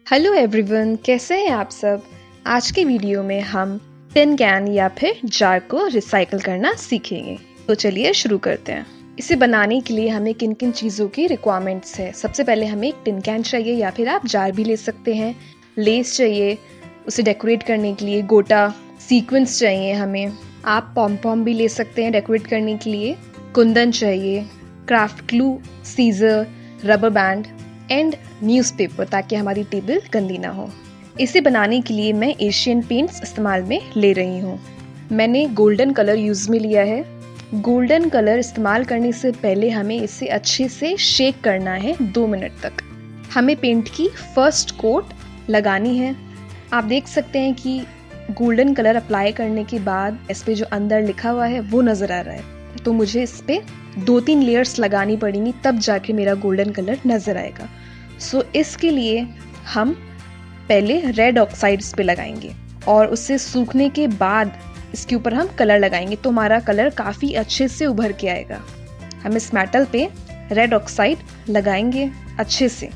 Hello everyone, कैसे हैं आप सब। आज के वीडियो में हम टिन कैन या फिर जार को रिसाइकल करना सीखेंगे। तो चलिए शुरू करते हैं। इसे बनाने के लिए हमें किन किन चीज़ों की रिक्वायरमेंट्स है। सबसे पहले हमें एक टिन कैन चाहिए या फिर आप जार भी ले सकते हैं। लेस चाहिए उसे डेकोरेट करने के लिए। गोटा सीक्वेंस चाहिए हमें। आप पॉम पॉम भी ले सकते हैं डेकोरेट करने के लिए। कुंदन चाहिए, craft glue, scissor, rubber band and newspaper ताकि हमारी टेबल गंदी ना हो। इसे बनाने के लिए मैं एशियन पेंट्स इस्तेमाल में ले रही हूँ। मैंने गोल्डन कलर यूज़ में लिया है। गोल्डन कलर इस्तेमाल करने से पहले हमें इसे अच्छे से शेक करना है 2 मिनट तक। हमें पेंट की फर्स्ट कोट लगानी है। आप देख सकते हैं कि गोल्डन कलर अप्लाई करने के बाद इस पे जो अंदर लिखा हुआ है वो नज़र आ रहा है। तो मुझे इस पे 2-3 लेयर्स लगानी पड़ेंगी, तब जाके मेरा गोल्डन कलर नज़र आएगा। सो इसके लिए हम पहले रेड ऑक्साइड इस पे लगाएंगे और उससे सूखने के बाद इसके ऊपर हम कलर लगाएंगे तो हमारा कलर काफ़ी अच्छे से उभर के आएगा। हम इस मेटल पे रेड ऑक्साइड लगाएंगे अच्छे से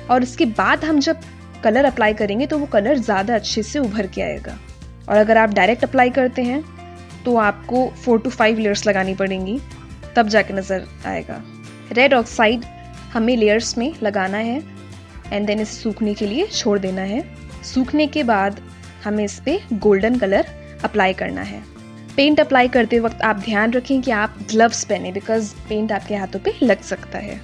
और इसके बाद हम जब कलर अप्लाई करेंगे तो वो कलर ज़्यादा अच्छे से उभर के आएगा। और अगर आप डायरेक्ट अप्लाई करते हैं तो आपको 4 to 5 लेयर्स लगानी पड़ेंगी, तब जाके नज़र आएगा। रेड ऑक्साइड हमें लेयर्स में लगाना है एंड देन इसे सूखने के लिए छोड़ देना है। सूखने के बाद हमें इस पे गोल्डन कलर अप्लाई करना है। पेंट अप्लाई करते वक्त आप ध्यान रखें कि आप ग्लव्स पहने, बिकॉज पेंट आपके हाथों पे लग सकता है।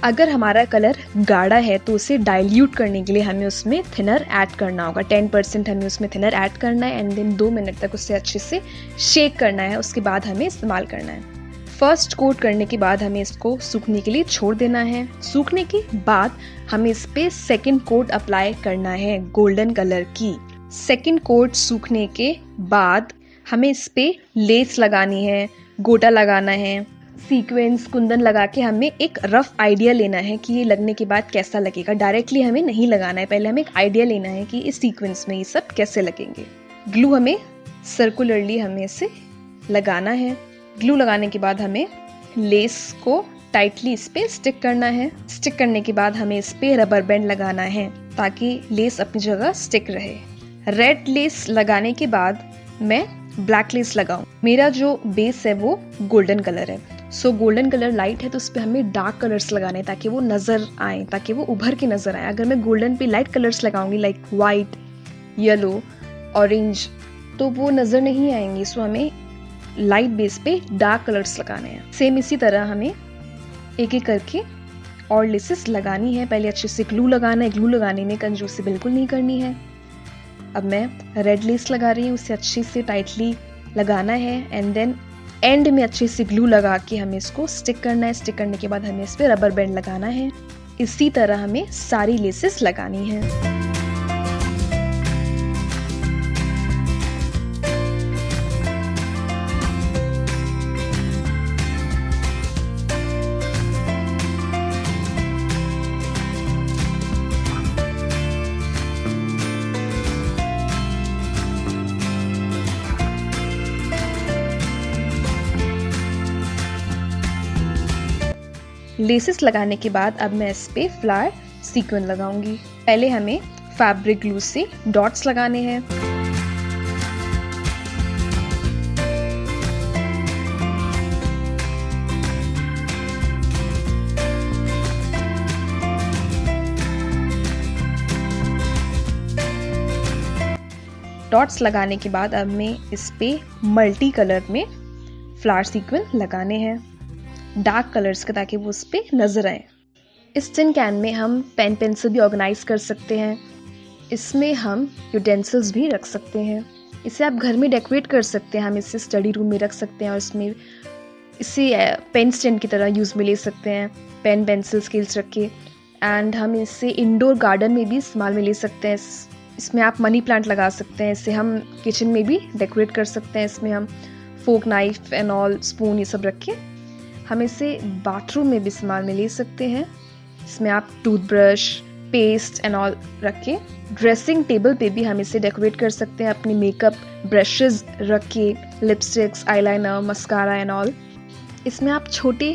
अगर हमारा कलर गाढ़ा है तो उसे डाइल्यूट करने के लिए हमें उसमें थिनर ऐड करना होगा। 10% हमें उसमें थिनर ऐड करना है एंड देन 2 मिनट तक उसे अच्छे से शेक करना है। उसके बाद हमें इस्तेमाल करना है। फर्स्ट कोट करने के बाद हमें इसको सूखने के लिए छोड़ देना है। सूखने के बाद हमें इस पे सेकंड कोट अप्लाई करना है गोल्डन कलर की। सेकंड कोट सूखने के बाद हमें इस पे लेस लगानी है, गोटा लगाना है, सीक्वेंस, कुंदन लगा के हमें एक रफ आइडिया लेना है कि ये लगने के बाद कैसा लगेगा। डायरेक्टली हमें नहीं लगाना है, पहले हमें एक आइडिया लेना है कि इस सीक्वेंस में ये सब कैसे लगेंगे। ग्लू हमें सर्कुलरली हमें इसे लगाना है। ग्लू लगाने के बाद हमें लेस को टाइटली इस पे स्टिक करना है। स्टिक करने के बाद हमें इस पे रबर बैंड लगाना है ताकि लेस अपनी जगह स्टिक रहे। रेड लेस लगाने के बाद मैं ब्लैक लेस लगाऊं। मेरा जो बेस है वो गोल्डन कलर है। सो गोल्डन कलर लाइट है तो उस पर हमें डार्क कलर्स लगाने हैं ताकि वो नज़र आए, ताकि वो उभर के नज़र आए। अगर मैं गोल्डन पे लाइट कलर्स लगाऊंगी लाइक वाइट, येलो, ऑरेंज, तो वो नज़र नहीं आएंगी। सो हमें लाइट बेस पे डार्क कलर्स लगाने हैं। सेम इसी तरह हमें एक एक करके और लेसेस लगानी है। पहले अच्छे से ग्लू लगाना है। ग्लू लगाने में कंजूसी बिल्कुल नहीं करनी है। अब मैं रेड लेस लगा रही हूँ, उसे अच्छे से टाइटली लगाना है एंड देन एंड में अच्छे से ग्लू लगा के हमें इसको स्टिक करना है। स्टिक करने के बाद हमें इस पर रबर बैंड लगाना है। इसी तरह हमें सारी लेसेस लगानी है। लेसेस लगाने के बाद अब मैं इस पे फ्लावर सीक्वेंस लगाऊंगी। पहले हमें फैब्रिक ग्लू से डॉट्स लगाने हैं। डॉट्स लगाने के बाद अब मैं इस पे मल्टी कलर में फ्लावर सीक्वेंस लगाने हैं, डार्क कलर्स का, ताकि वो उस पे नज़र आए। इस टिन कैन में हम पेन पेंसिल भी ऑर्गेनाइज कर सकते हैं। इसमें हम यूटेंसिल्स भी रख सकते हैं। इसे आप घर में डेकोरेट कर सकते हैं। हम इसे स्टडी रूम में रख सकते हैं और इसमें इसे पेन स्टैंड की तरह यूज़ में ले सकते हैं, पेन पेंसिल स्केल्स रख के। एंड हम इसे इंडोर गार्डन में भी इस्तेमाल में ले सकते हैं। इसमें आप मनी प्लांट लगा सकते हैं। इसे हम किचन में भी डेकोरेट कर सकते हैं। इसमें हम फोक, नाइफ एंड ऑल, स्पून, ये सब रख के हम इसे बाथरूम में भी इस्तेमाल में ले सकते हैं। इसमें आप टूथब्रश, पेस्ट एंड ऑल रख के ड्रेसिंग टेबल पे भी हम इसे डेकोरेट कर सकते हैं। अपनी मेकअप ब्रशेस रख के, lipsticks, eyeliner, mascara and all. इसमें आप छोटे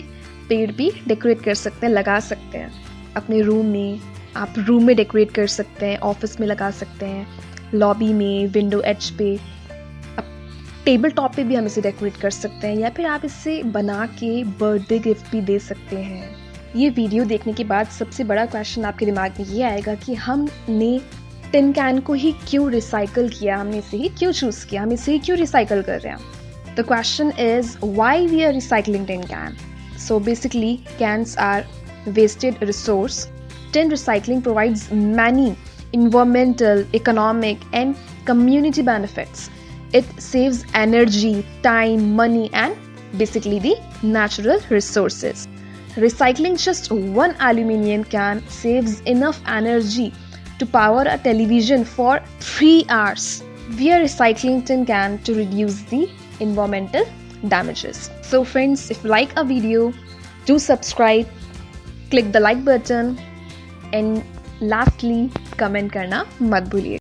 पेड़ भी डेकोरेट कर सकते हैं, लगा सकते हैं अपने रूम में, आप रूम में डेकोरेट कर सकते हैं, ऑफिस में लगा सकते हैं, लॉबी में, विंडो एज पे, आप टेबल टॉप पे भी हम इसे डेकोरेट कर सकते हैं, या फिर आप इसे बना के बर्थडे गिफ्ट भी दे सकते हैं। ये वीडियो देखने के बाद सबसे बड़ा क्वेश्चन आपके दिमाग में ये आएगा कि हमने टिन कैन को ही क्यों रिसाइकल किया, हमने इसे ही क्यों चूज़ किया, हम इसे ही क्यों रिसाइकल कर रहे हैं। The question is why we are recycling tin can. So basically cans are wasted resource. Tin recycling provides many environmental, economic, and community benefits. It saves energy, time, money, and basically the natural resources. Recycling just one aluminum can saves enough energy to power a television for 3 hours. We are recycling tin can to reduce the environmental damages. So friends, if you like a video, do subscribe, click the like button, and lastly comment करना मत भूलिए।